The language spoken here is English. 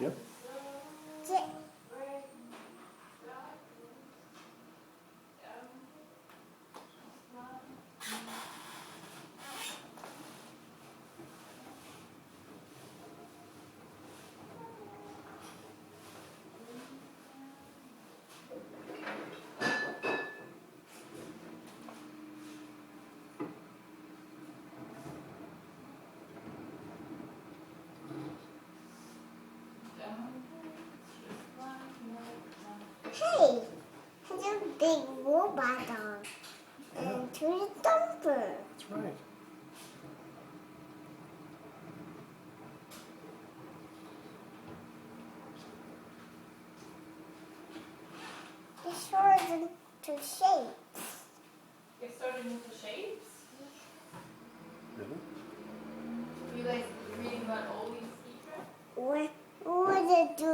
Yep. Sit. Hey, there's a big robot dog. And to the thumper. That's right. It sorts into shapes. It started into shapes? Really? You guys reading about all these secrets? What would it do